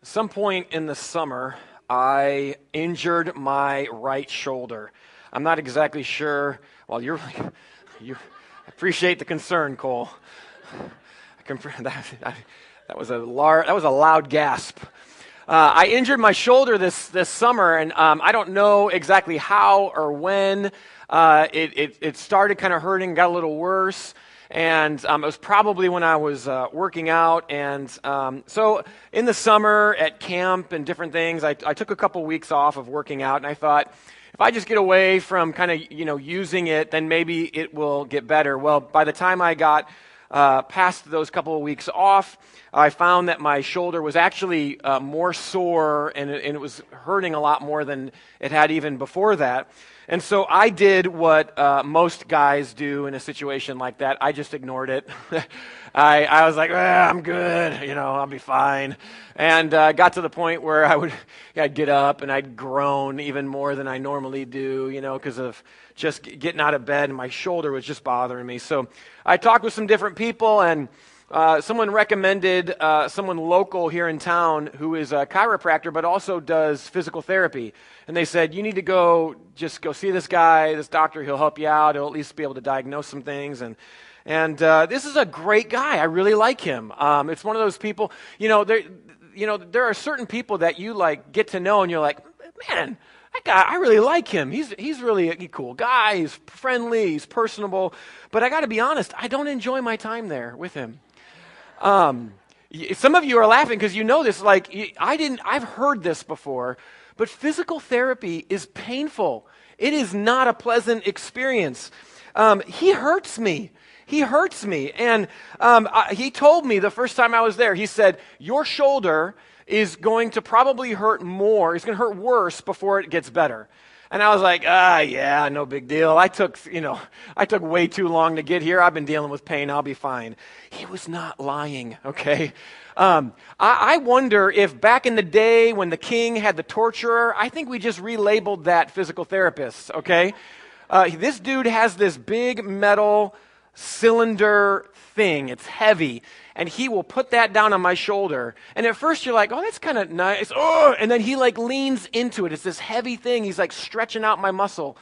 Some point in the summer, I injured my right shoulder. I'm not exactly sure. Well, you appreciate the concern, Cole. That was a loud gasp. I injured my shoulder this summer, and I don't know exactly how or when. It started kind of hurting, got a little worse. And it was probably when I was working out. And so in the summer at camp and different things, I took a couple weeks off of working out. And I thought, if I just get away from kind of, using it, then maybe it will get better. Well, by the time I got past those couple of weeks off, I found that my shoulder was actually more sore and it was hurting a lot more than it had even before that. And so I did what most guys do in a situation like that. I just ignored it. I was like, I'm good, I'll be fine. And got to the point where I'd get up and I'd groan even more than I normally do, because of just getting out of bed, and my shoulder was just bothering me. So I talked with some different people, and someone recommended someone local here in town who is a chiropractor but also does physical therapy. And they said, you need to go see this guy, this doctor. He'll help you out. He'll at least be able to diagnose some things. And this is a great guy. I really like him. It's one of those people, there are certain people that you get to know and you're like, man, that guy, I really like him. He's really a cool guy. He's friendly. He's personable. But I got to be honest, I don't enjoy my time there with him. Some of you are laughing because you know this. I've heard this before, but physical therapy is painful. It is not a pleasant experience. He hurts me. And he told me the first time I was there, he said, your shoulder is going to probably hurt more. It's going to hurt worse before it gets better. And I was like, yeah, no big deal. I took way too long to get here. I've been dealing with pain. I'll be fine. He was not lying, okay? I wonder if back in the day when the king had the torturer, I think we just relabeled that physical therapist, okay? This dude has this big metal cylinder thing. It's heavy. And he will put that down on my shoulder. And at first you're like, oh, that's kind of nice. Oh! And then he leans into it. It's this heavy thing. He's stretching out my muscle.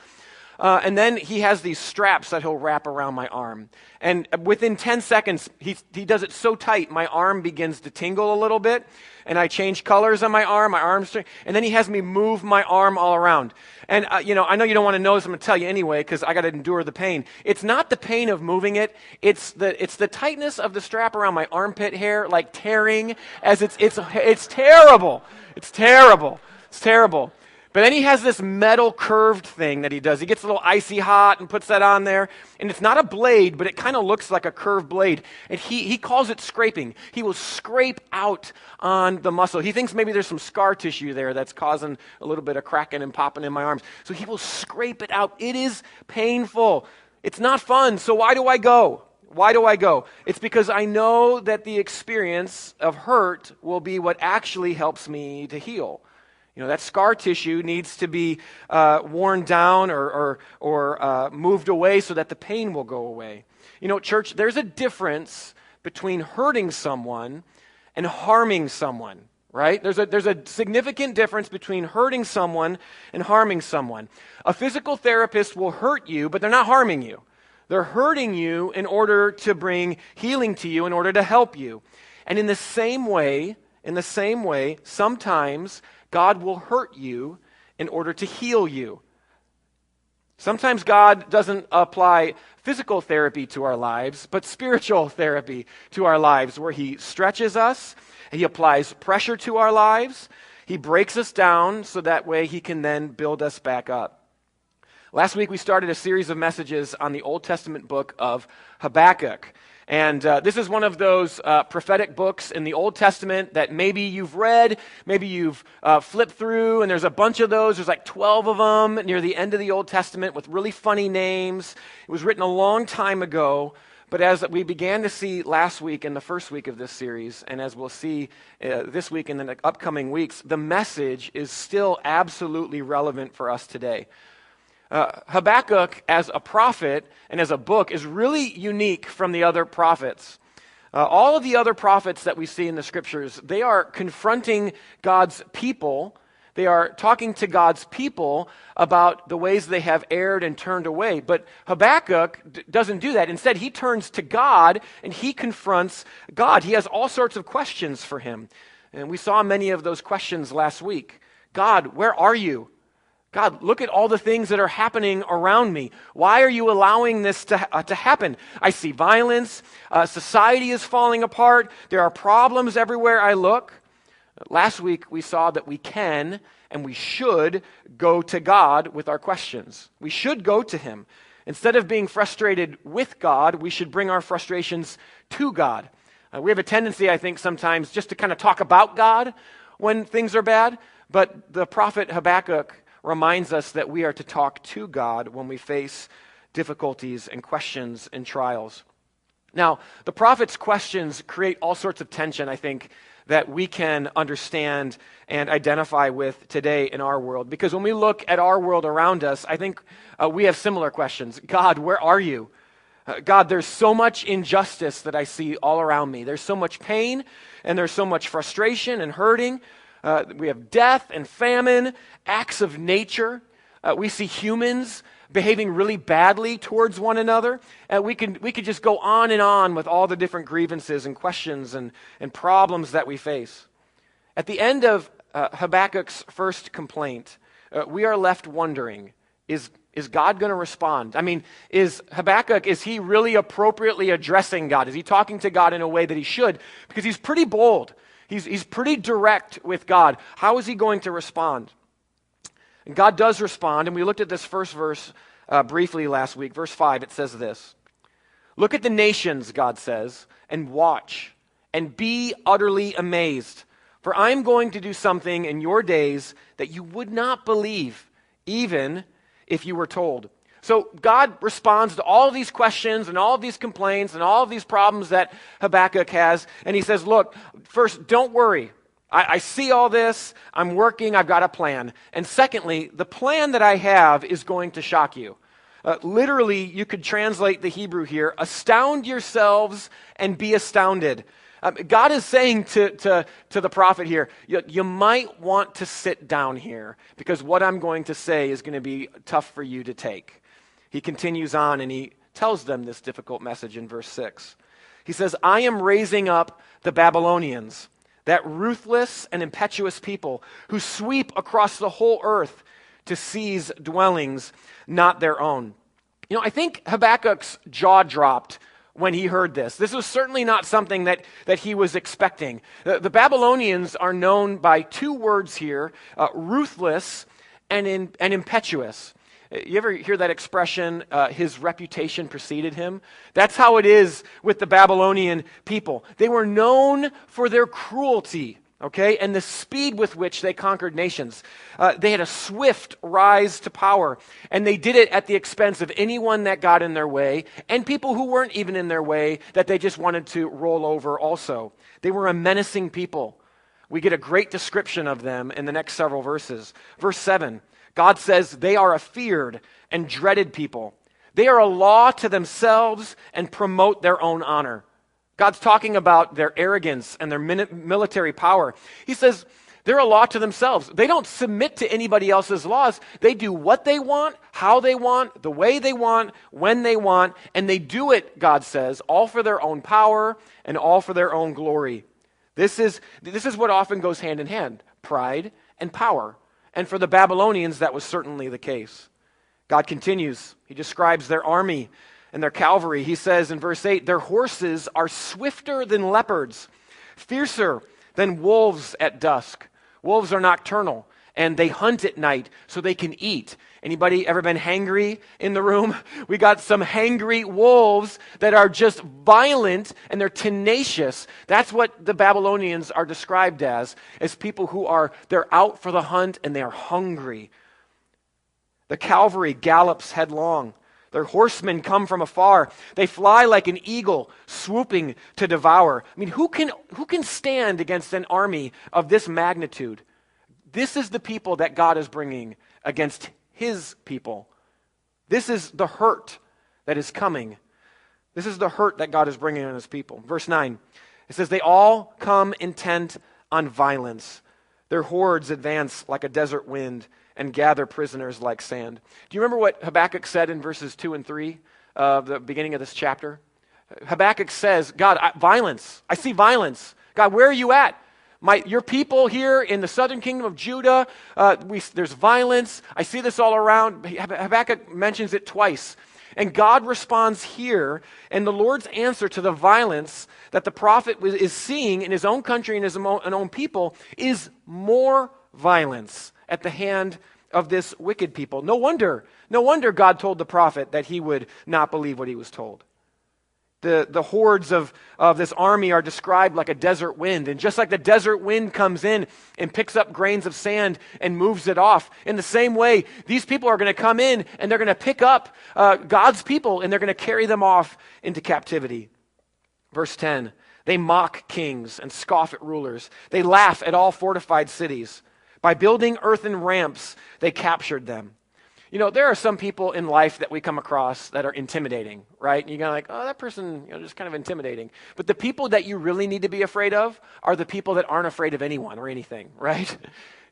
And then he has these straps that he'll wrap around my arm. And within 10 seconds, he does it so tight, my arm begins to tingle a little bit. And I change colors on my arm's and then he has me move my arm all around. And, I know you don't want to know this, I'm going to tell you anyway, because I got to endure the pain. It's not the pain of moving it, it's the tightness of the strap around my armpit hair, tearing, as it's terrible. It's terrible. It's terrible. But then he has this metal curved thing that he does. He gets a little icy hot and puts that on there. And it's not a blade, but it kind of looks like a curved blade. And he calls it scraping. He will scrape out on the muscle. He thinks maybe there's some scar tissue there that's causing a little bit of cracking and popping in my arms. So he will scrape it out. It is painful. It's not fun. So why do I go? Why do I go? It's because I know that the experience of hurt will be what actually helps me to heal. That scar tissue needs to be worn down or moved away so that the pain will go away. Church, there's a difference between hurting someone and harming someone, right? There's a significant difference between hurting someone and harming someone. A physical therapist will hurt you, but they're not harming you. They're hurting you in order to bring healing to you, in order to help you. And in the same way, sometimes God will hurt you in order to heal you. Sometimes God doesn't apply physical therapy to our lives, but spiritual therapy to our lives, where he stretches us, he applies pressure to our lives, he breaks us down so that way he can then build us back up. Last week we started a series of messages on the Old Testament book of Habakkuk. And this is one of those prophetic books in the Old Testament that maybe you've read, maybe you've flipped through, and there's a bunch of those. There's 12 of them near the end of the Old Testament with really funny names. It was written a long time ago, but as we began to see last week in the first week of this series, and as we'll see this week and the upcoming weeks, the message is still absolutely relevant for us today. Habakkuk as a prophet and as a book is really unique from the other prophets. All of the other prophets that we see in the scriptures, they are confronting God's people. They are talking to God's people about the ways they have erred and turned away. But Habakkuk doesn't do that. Instead, he turns to God and he confronts God. He has all sorts of questions for him. And we saw many of those questions last week. God, where are you? God, look at all the things that are happening around me. Why are you allowing this to happen? I see violence. Society is falling apart. There are problems everywhere I look. Last week, we saw that we can and we should go to God with our questions. We should go to him. Instead of being frustrated with God, we should bring our frustrations to God. We have a tendency, I think, sometimes just to kind of talk about God when things are bad. But the prophet Habakkuk reminds us that we are to talk to God when we face difficulties and questions and trials. Now, the prophet's questions create all sorts of tension, I think, that we can understand and identify with today in our world. Because when we look at our world around us, I think we have similar questions. God, where are you? God, there's so much injustice that I see all around me. There's so much pain, and there's so much frustration and hurting. We have death and famine, acts of nature. We see humans behaving really badly towards one another. We could just go on with all the different grievances and questions and problems that we face. At the end of Habakkuk's first complaint, we are left wondering, is God going to respond? I mean, is he really appropriately addressing God? Is he talking to God in a way that he should? Because he's pretty bold. He's pretty direct with God. How is he going to respond? And God does respond, and we looked at this first verse briefly last week. Verse 5, it says this. Look at the nations, God says, and watch, and be utterly amazed. For I'm going to do something in your days that you would not believe, even if you were told. So God responds to all of these questions and all of these complaints and all of these problems that Habakkuk has. And he says, look, first, don't worry. I see all this. I'm working. I've got a plan. And secondly, the plan that I have is going to shock you. Literally, you could translate the Hebrew here, astound yourselves and be astounded. God is saying to the prophet here, you might want to sit down here because what I'm going to say is going to be tough for you to take. He continues on and he tells them this difficult message in verse 6. He says, I am raising up the Babylonians, that ruthless and impetuous people who sweep across the whole earth to seize dwellings not their own. You know, I think Habakkuk's jaw dropped when he heard this. This was certainly not something that he was expecting. The Babylonians are known by two words here, ruthless and impetuous. You ever hear that expression, his reputation preceded him? That's how it is with the Babylonian people. They were known for their cruelty, okay, and the speed with which they conquered nations. They had a swift rise to power, and they did it at the expense of anyone that got in their way, and people who weren't even in their way that they just wanted to roll over also. They were a menacing people. We get a great description of them in the next several verses. Verse 7. God says they are a feared and dreaded people. They are a law to themselves and promote their own honor. God's talking about their arrogance and their military power. He says they're a law to themselves. They don't submit to anybody else's laws. They do what they want, how they want, the way they want, when they want, and they do it, God says, all for their own power and all for their own glory. This is what often goes hand in hand, pride and power. And for the Babylonians, that was certainly the case. God continues. He describes their army and their cavalry. He says in verse 8, their horses are swifter than leopards, fiercer than wolves at dusk. Wolves are nocturnal, and they hunt at night so they can eat. Anybody ever been hangry in the room? We got some hangry wolves that are just violent and they're tenacious. That's what the Babylonians are described as people who they're out for the hunt and they are hungry. The cavalry gallops headlong. Their horsemen come from afar. They fly like an eagle, swooping to devour. I mean, who can stand against an army of this magnitude? This is the people that God is bringing against his people. This is the hurt that is coming. This is the hurt that God is bringing on his people. Verse 9, it says, they all come intent on violence. Their hordes advance like a desert wind and gather prisoners like sand. Do you remember what Habakkuk said in verses 2 and 3 of the beginning of this chapter? Habakkuk says, God, violence. I see violence. God, where are you at? Your people here in the southern kingdom of Judah, there's violence. I see this all around. Habakkuk mentions it twice. And God responds here, and the Lord's answer to the violence that the prophet is seeing in his own country and his own people is more violence at the hand of this wicked people. No wonder God told the prophet that he would not believe what he was told. The hordes of this army are described like a desert wind. And just like the desert wind comes in and picks up grains of sand and moves it off, in the same way, these people are going to come in and they're going to pick up God's people and they're going to carry them off into captivity. Verse 10, they mock kings and scoff at rulers. They laugh at all fortified cities. By building earthen ramps, they captured them. You know, there are some people in life that we come across that are intimidating, right? And you're like, oh, that person, just kind of intimidating. But the people that you really need to be afraid of are the people that aren't afraid of anyone or anything, right?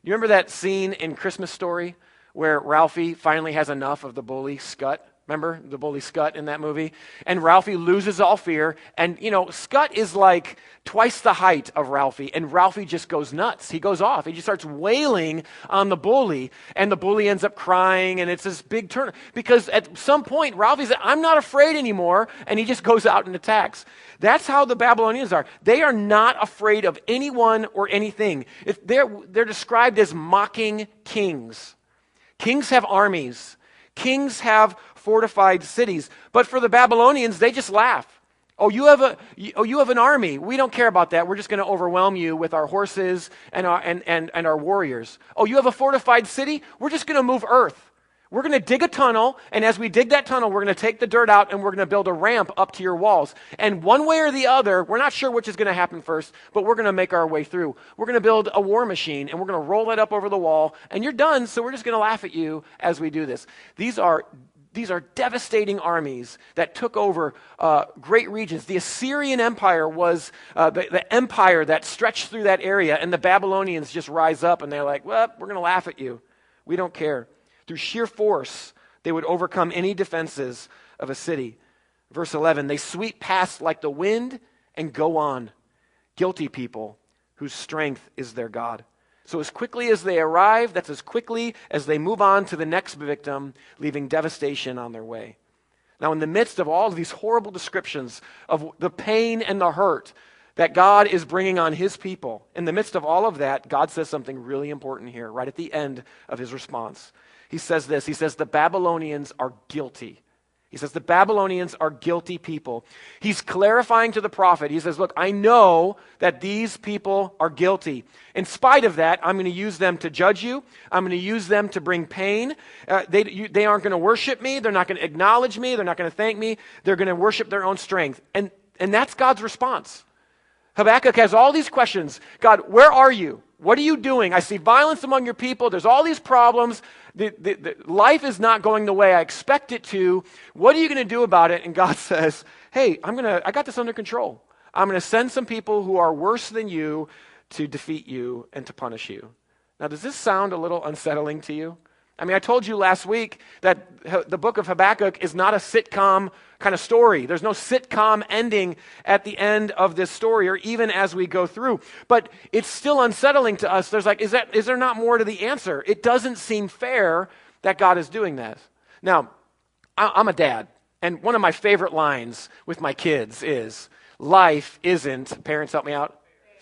You remember that scene in Christmas Story where Ralphie finally has enough of the bully Scut? Remember the bully Scut in that movie? And Ralphie loses all fear. And, Scut is like twice the height of Ralphie. And Ralphie just goes nuts. He goes off. He just starts wailing on the bully. And the bully ends up crying. And it's this big turn. Because at some point, Ralphie said, I'm not afraid anymore. And he just goes out and attacks. That's how the Babylonians are. They are not afraid of anyone or anything. They're described as mocking kings. Kings have armies. Kings have fortified cities. But for the Babylonians, they just laugh. Oh, you have an army. We don't care about that. We're just going to overwhelm you with our horses and our warriors. Oh, you have a fortified city? We're just going to move earth. We're going to dig a tunnel, and as we dig that tunnel, we're going to take the dirt out, and we're going to build a ramp up to your walls. And one way or the other, we're not sure which is going to happen first, but we're going to make our way through. We're going to build a war machine, and we're going to roll it up over the wall, and you're done, so we're just going to laugh at you as we do this. These are devastating armies that took over great regions. The Assyrian Empire was the empire that stretched through that area, and the Babylonians just rise up, and they're like, well, we're going to laugh at you. We don't care. Through sheer force, they would overcome any defenses of a city. Verse 11, they sweep past like the wind and go on. Guilty people whose strength is their God. So as quickly as they arrive, that's as quickly as they move on to the next victim, leaving devastation on their way. Now, in the midst of all of these horrible descriptions of the pain and the hurt that God is bringing on his people, in the midst of all of that, God says something really important here, right at the end of his response. He says this, he says, the Babylonians are guilty. He says, the Babylonians are guilty people. He's clarifying to the prophet. He says, look, I know that these people are guilty. In spite of that, I'm going to use them to judge you. I'm going to use them to bring pain. They aren't going to worship me. They're not going to acknowledge me. They're not going to thank me. They're going to worship their own strength. And that's God's response. Habakkuk has all these questions. God, where are you? What are you doing? I see violence among your people. There's all these problems. The life is not going the way I expect it to. What are you going to do about it? And God says, hey, I got this under control. I'm going to send some people who are worse than you to defeat you and to punish you. Now, does this sound a little unsettling to you? I mean, I told you last week that the book of Habakkuk is not a sitcom kind of story. There's no sitcom ending at the end of this story or even as we go through. But it's still unsettling to us. There's is there not more to the answer? It doesn't seem fair that God is doing that. Now, I'm a dad, and one of my favorite lines with my kids is, life isn't, parents help me out,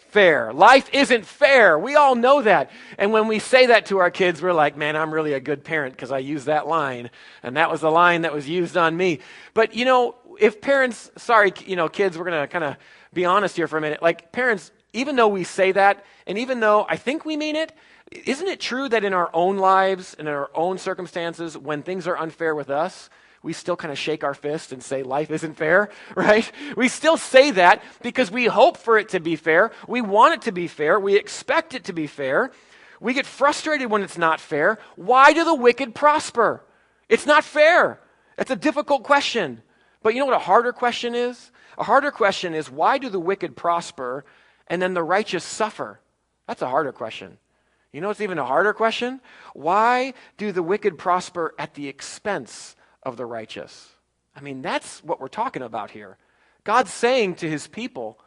fair. Life isn't fair. We all know that. And when we say that to our kids, we're like, man, I'm really a good parent because I used that line. And that was the line that was used on me. But, if parents, kids, we're going to kind of be honest here for a minute. Like parents, even though we say that, and even though I think we mean it, isn't it true that in our own lives and in our own circumstances, when things are unfair with us, we still kind of shake our fist and say life isn't fair, right? We still say that because we hope for it to be fair. We want it to be fair. We expect it to be fair. We get frustrated when it's not fair. Why do the wicked prosper? It's not fair. It's a difficult question. But you know what a harder question is? A harder question is, why do the wicked prosper and then the righteous suffer? That's a harder question. You know what's even a harder question? Why do the wicked prosper at the expense of the righteous? I mean, that's what we're talking about here. God's saying to his people,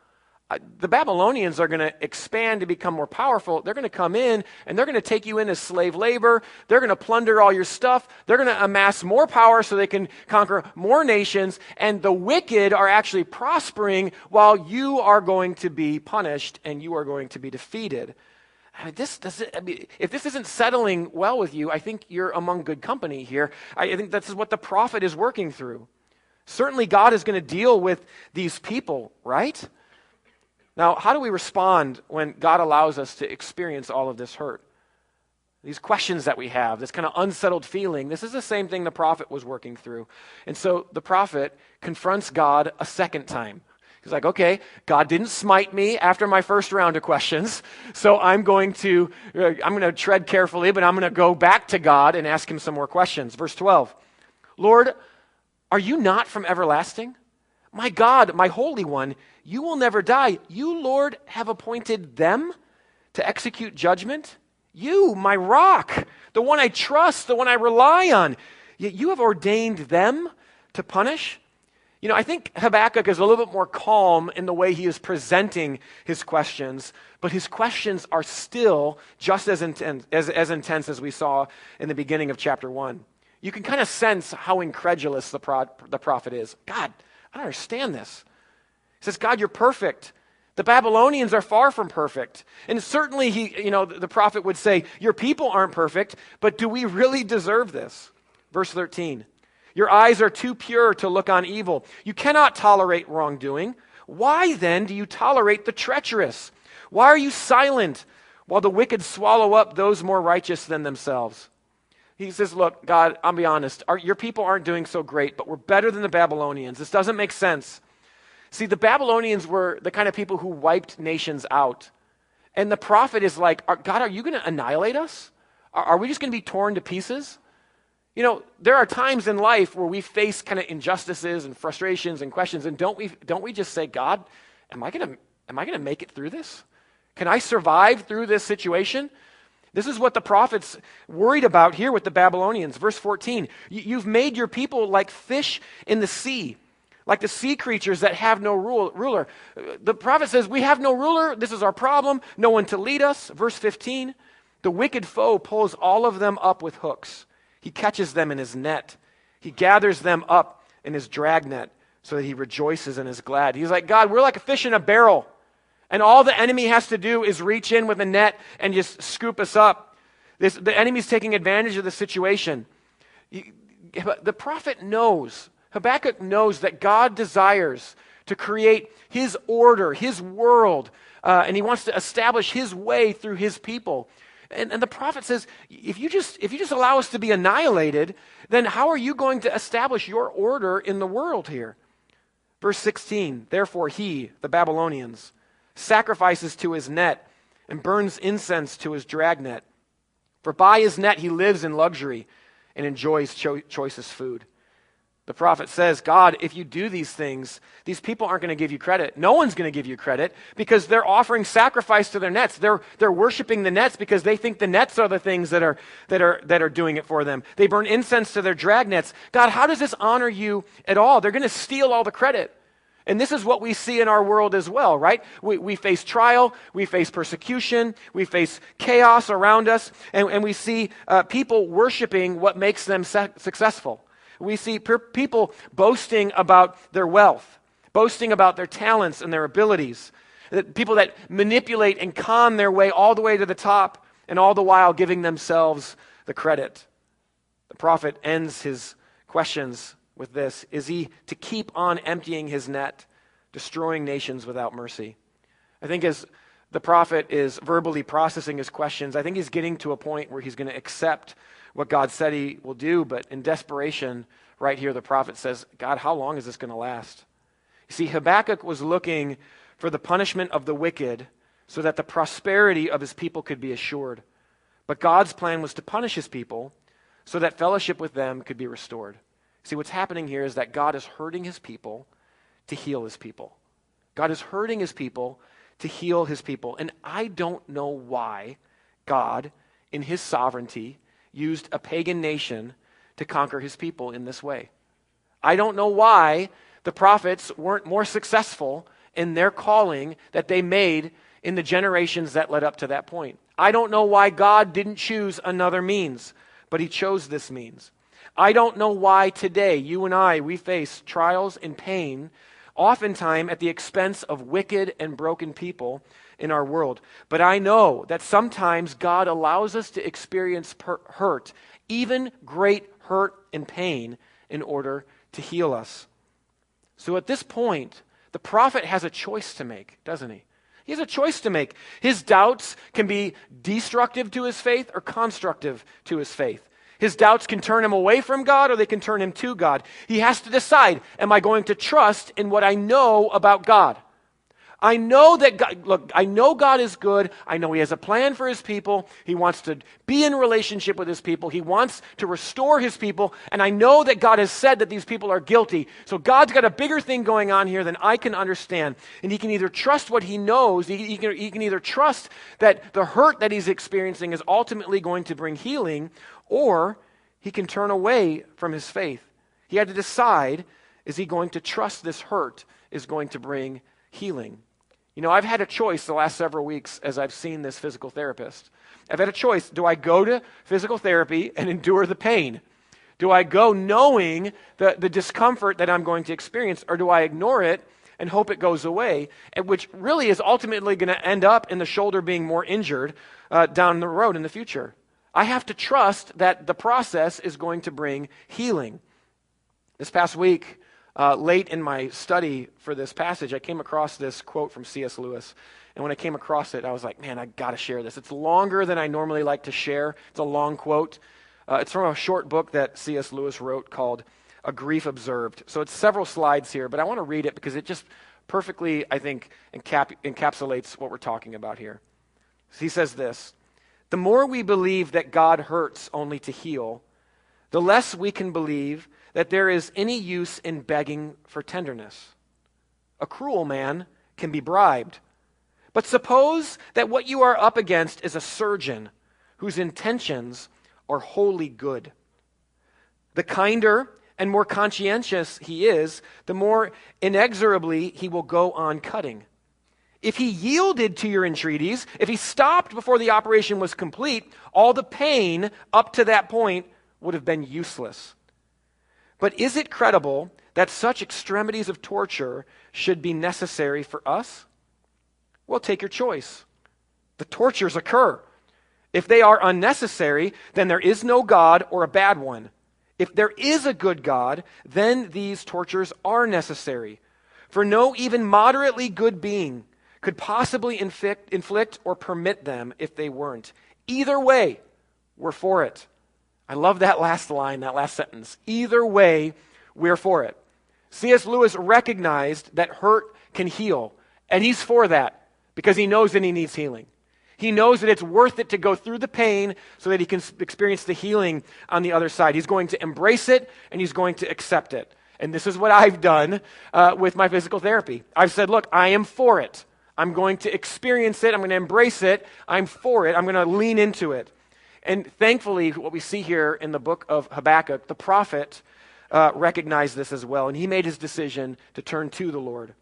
the Babylonians are going to expand to become more powerful. They're going to come in and they're going to take you in as slave labor. They're going to plunder all your stuff. They're going to amass more power so they can conquer more nations. And the wicked are actually prospering while you are going to be punished and you are going to be defeated. I mean, if this isn't settling well with you, I think you're among good company here. I think this is what the prophet is working through. Certainly God is going to deal with these people, right? Now, how do we respond when God allows us to experience all of this hurt? These questions that we have, this kind of unsettled feeling, this is the same thing the prophet was working through. And so the prophet confronts God a second time. He's like, okay, God didn't smite me after my first round of questions, so I'm going to tread carefully, but I'm going to go back to God and ask him some more questions. Verse 12, Lord, are you not from everlasting? My God, my Holy One, you will never die. You, Lord, have appointed them to execute judgment. You, my rock, the one I trust, the one I rely on. Yet you have ordained them to punish. You know, I think Habakkuk is a little bit more calm in the way he is presenting his questions, but his questions are still just as intense as we saw in the beginning of chapter 1. You can kind of sense how incredulous the prophet is. God, I don't understand this. He says, God, you're perfect. The Babylonians are far from perfect. And certainly the prophet would say, your people aren't perfect, but do we really deserve this? Verse 13, your eyes are too pure to look on evil. You cannot tolerate wrongdoing. Why then do you tolerate the treacherous? Why are you silent while the wicked swallow up those more righteous than themselves? He says, look, God, I'll be honest. Your people aren't doing so great, but we're better than the Babylonians. This doesn't make sense. See, the Babylonians were the kind of people who wiped nations out. And the prophet is like, God, are you going to annihilate us? Are we just going to be torn to pieces? You know, there are times in life where we face kind of injustices and frustrations and questions, and don't we just say, God, am I going to make it through this? Can I survive through this situation? This is what the prophet's worried about here with the Babylonians. Verse 14, you've made your people like fish in the sea, like the sea creatures that have no ruler. The prophet says, we have no ruler. This is our problem. No one to lead us. Verse 15, the wicked foe pulls all of them up with hooks. He catches them in his net. He gathers them up in his dragnet so that he rejoices and is glad. He's like, God, we're like a fish in a barrel. And all the enemy has to do is reach in with a net and just scoop us up. The enemy's taking advantage of the situation. The prophet knows, Habakkuk knows that God desires to create his order, his world, and he wants to establish his way through his people. And the prophet says, if you just allow us to be annihilated, then how are you going to establish your order in the world here? Verse 16, therefore he, the Babylonians, sacrifices to his net and burns incense to his dragnet. For by his net he lives in luxury and enjoys choicest food. The prophet says, God, if you do these things, these people aren't going to give you credit. No one's going to give you credit because they're offering sacrifice to their nets. They're worshiping the nets because they think the nets are the things that are doing it for them. They burn incense to their dragnets. God, how does this honor you at all? They're going to steal all the credit. And this is what we see in our world as well, right? We face trial, we face persecution, we face chaos around us, and we see people worshiping what makes them successful. We see people boasting about their wealth, boasting about their talents and their abilities, people that manipulate and con their way all the way to the top, and all the while giving themselves the credit. The prophet ends his questions with this. Is he to keep on emptying his net, destroying nations without mercy? I think as the prophet is verbally processing his questions, I think he's getting to a point where he's going to accept what God said he will do, but in desperation, right here, the prophet says, God, how long is this going to last? You see, Habakkuk was looking for the punishment of the wicked so that the prosperity of his people could be assured. But God's plan was to punish his people so that fellowship with them could be restored. See, what's happening here is that God is hurting his people to heal his people. God is hurting his people to heal his people. And I don't know why God, in his sovereignty, used a pagan nation to conquer his people in this way. I don't know why the prophets weren't more successful in their calling that they made in the generations that led up to that point. I don't know why God didn't choose another means, but he chose this means. I don't know why today, you and I, we face trials and pain, oftentimes at the expense of wicked and broken people in our world. But I know that sometimes God allows us to experience hurt, even great hurt and pain, in order to heal us. So at this point, the prophet has a choice to make, doesn't he? He has a choice to make. His doubts can be destructive to his faith or constructive to his faith. His doubts can turn him away from God or they can turn him to God. He has to decide, am I going to trust in what I know about God? I know that God, look, I know God is good. I know he has a plan for his people. He wants to be in relationship with his people. He wants to restore his people. And I know that God has said that these people are guilty. So God's got a bigger thing going on here than I can understand. And he can either trust what he knows. He can either trust that the hurt that he's experiencing is ultimately going to bring healing, or he can turn away from his faith. He had to decide, is he going to trust this hurt is going to bring healing? You know, I've had a choice the last several weeks as I've seen this physical therapist. I've had a choice. Do I go to physical therapy and endure the pain? Do I go knowing the discomfort that I'm going to experience, or do I ignore it and hope it goes away, and which really is ultimately going to end up in the shoulder being more injured down the road in the future? I have to trust that the process is going to bring healing. This past week, late in my study for this passage, I came across this quote from C.S. Lewis. And when I came across it, I was like, man, I got to share this. It's longer than I normally like to share. It's a long quote. It's from a short book that C.S. Lewis wrote called A Grief Observed. So it's several slides here, but I want to read it because it just perfectly, I think, encapsulates what we're talking about here. So he says this: the more we believe that God hurts only to heal, the less we can believe that there is any use in begging for tenderness. A cruel man can be bribed. But suppose that what you are up against is a surgeon whose intentions are wholly good. The kinder and more conscientious he is, the more inexorably he will go on cutting. If he yielded to your entreaties, if he stopped before the operation was complete, all the pain up to that point would have been useless. But is it credible that such extremities of torture should be necessary for us? Well, take your choice. The tortures occur. If they are unnecessary, then there is no God or a bad one. If there is a good God, then these tortures are necessary. For no even moderately good being could possibly inflict or permit them if they weren't. Either way, we're for it. I love that last line, that last sentence. Either way, we're for it. C.S. Lewis recognized that hurt can heal, and he's for that because he knows that he needs healing. He knows that it's worth it to go through the pain so that he can experience the healing on the other side. He's going to embrace it, and he's going to accept it. And this is what I've done with my physical therapy. I've said, look, I am for it. I'm going to experience it. I'm going to embrace it. I'm for it. I'm going to lean into it. And thankfully, what we see here in the book of Habakkuk, the prophet recognized this as well, and he made his decision to turn to the Lord.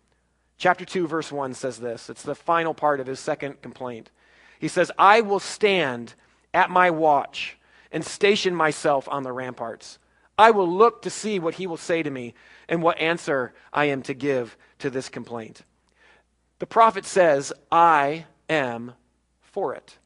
Chapter 2, verse 1 says this. It's the final part of his second complaint. He says, I will stand at my watch and station myself on the ramparts. I will look to see what he will say to me and what answer I am to give to this complaint. The prophet says, I am for it.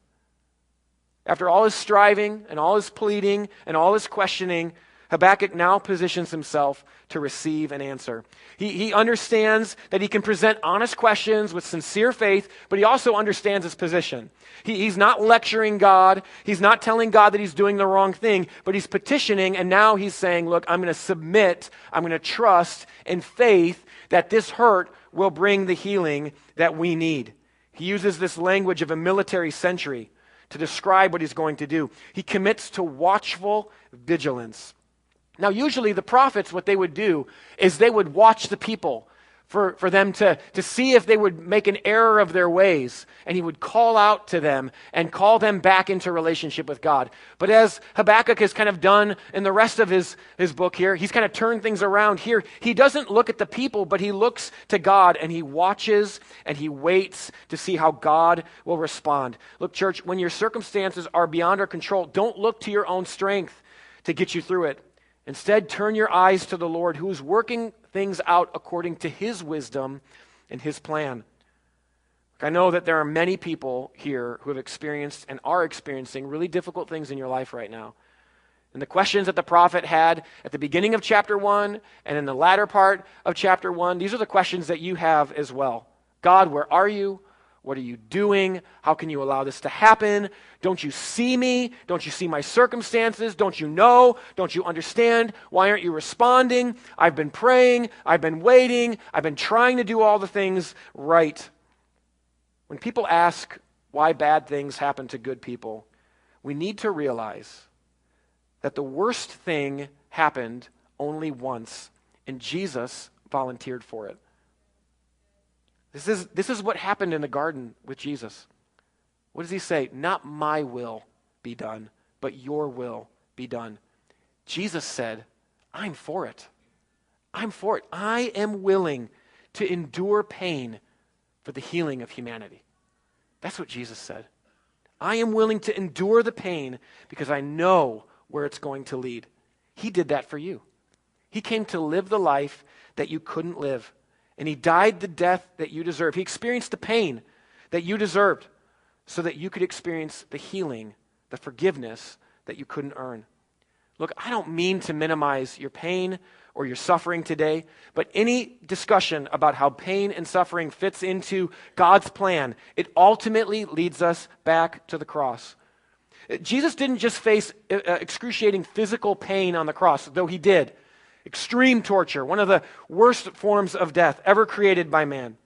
After all his striving and all his pleading and all his questioning, Habakkuk now positions himself to receive an answer. He understands that he can present honest questions with sincere faith, but he also understands his position. He's not lecturing God. He's not telling God that he's doing the wrong thing, but he's petitioning, and now he's saying, look, I'm going to submit, I'm going to trust in faith that this hurt will bring the healing that we need. He uses this language of a military sentry to describe what he's going to do. He commits to watchful vigilance. Now, usually the prophets, what they would do is they would watch the people for them to see if they would make an error of their ways. And he would call out to them and call them back into relationship with God. But as Habakkuk has kind of done in the rest of his book here, he's kind of turned things around here. He doesn't look at the people, but he looks to God and he watches and he waits to see how God will respond. Look, church, when your circumstances are beyond our control, don't look to your own strength to get you through it. Instead, turn your eyes to the Lord, who is working things out according to his wisdom and his plan. I know that there are many people here who have experienced and are experiencing really difficult things in your life right now. And the questions that the prophet had at the beginning of chapter 1 and in the latter part of chapter 1, these are the questions that you have as well. God, where are you? What are you doing? How can you allow this to happen? Don't you see me? Don't you see my circumstances? Don't you know? Don't you understand? Why aren't you responding? I've been praying. I've been waiting. I've been trying to do all the things right. When people ask why bad things happen to good people, we need to realize that the worst thing happened only once, and Jesus volunteered for it. This is what happened in the garden with Jesus. What does he say? Not my will be done, but your will be done. Jesus said, I'm for it. I'm for it. I am willing to endure pain for the healing of humanity. That's what Jesus said. I am willing to endure the pain because I know where it's going to lead. He did that for you. He came to live the life that you couldn't live. And he died the death that you deserved. He experienced the pain that you deserved so that you could experience the healing, the forgiveness that you couldn't earn. Look, I don't mean to minimize your pain or your suffering today, but any discussion about how pain and suffering fits into God's plan, it ultimately leads us back to the cross. Jesus didn't just face excruciating physical pain on the cross, though he did. Extreme torture, one of the worst forms of death ever created by man.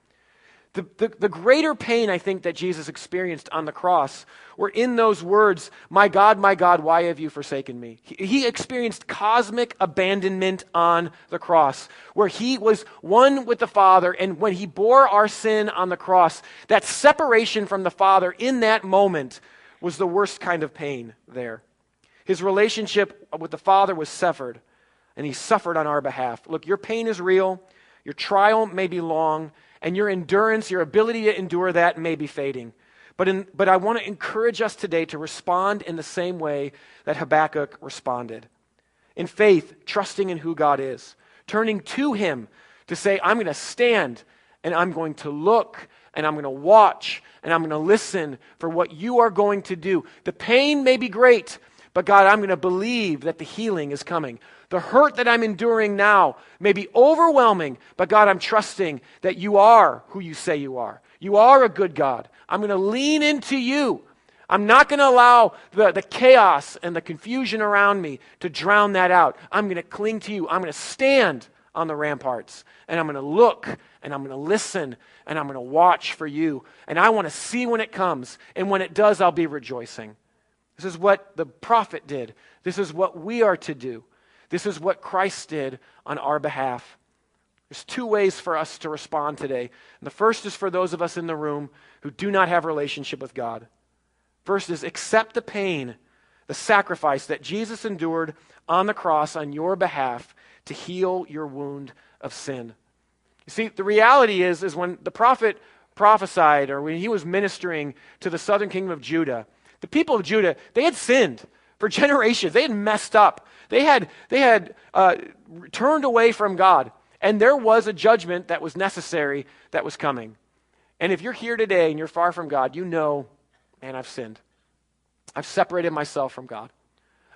The greater pain, I think, that Jesus experienced on the cross were in those words, my God, why have you forsaken me? He experienced cosmic abandonment on the cross, where he was one with the Father, and when he bore our sin on the cross, that separation from the Father in that moment was the worst kind of pain there. His relationship with the Father was severed. And he suffered on our behalf. Look, your pain is real, your trial may be long, and your endurance, your ability to endure that may be fading. But I want to encourage us today to respond in the same way that Habakkuk responded. In faith, trusting in who God is, turning to him to say, I'm going to stand, and I'm going to look, and I'm going to watch, and I'm going to listen for what you are going to do. The pain may be great, but God, I'm going to believe that the healing is coming. The hurt that I'm enduring now may be overwhelming, but God, I'm trusting that you are who you say you are. You are a good God. I'm going to lean into you. I'm not going to allow the chaos and the confusion around me to drown that out. I'm going to cling to you. I'm going to stand on the ramparts, and I'm going to look, and I'm going to listen, and I'm going to watch for you. And I want to see when it comes, and when it does, I'll be rejoicing. This is what the prophet did. This is what we are to do. This is what Christ did on our behalf. There's two ways for us to respond today. And the first is for those of us in the room who do not have a relationship with God. First is accept the pain, the sacrifice that Jesus endured on the cross on your behalf to heal your wound of sin. You see, the reality is when the prophet prophesied or when he was ministering to the southern kingdom of Judah, the people of Judah, they had sinned for generations. They had messed up. They had turned away from God. And there was a judgment that was necessary that was coming. And if you're here today and you're far from God, you know, man, I've sinned. I've separated myself from God.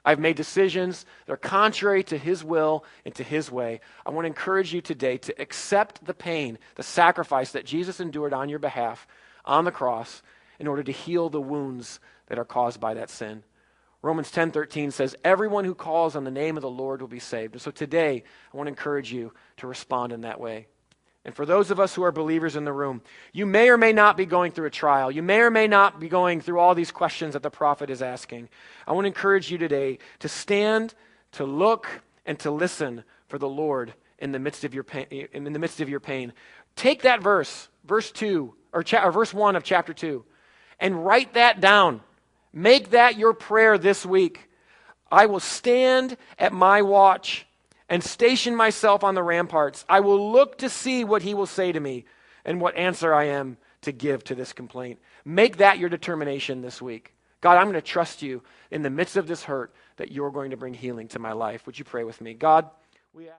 I've made decisions that are contrary to his will and to his way. I want to encourage you today to accept the pain, the sacrifice that Jesus endured on your behalf on the cross in order to heal the wounds that are caused by that sin. Romans 10:13 says, everyone who calls on the name of the Lord will be saved. And so today, I want to encourage you to respond in that way. And for those of us who are believers in the room, you may or may not be going through a trial. You may or may not be going through all these questions that the prophet is asking. I want to encourage you today to stand, to look, and to listen for the Lord in the midst of your pain. In the midst of your pain. Take that verse 2, or verse 1 of chapter 2, and write that down. Make that your prayer this week. I will stand at my watch and station myself on the ramparts. I will look to see what he will say to me and what answer I am to give to this complaint. Make that your determination this week. God, I'm going to trust you in the midst of this hurt that you're going to bring healing to my life. Would you pray with me? God, we ask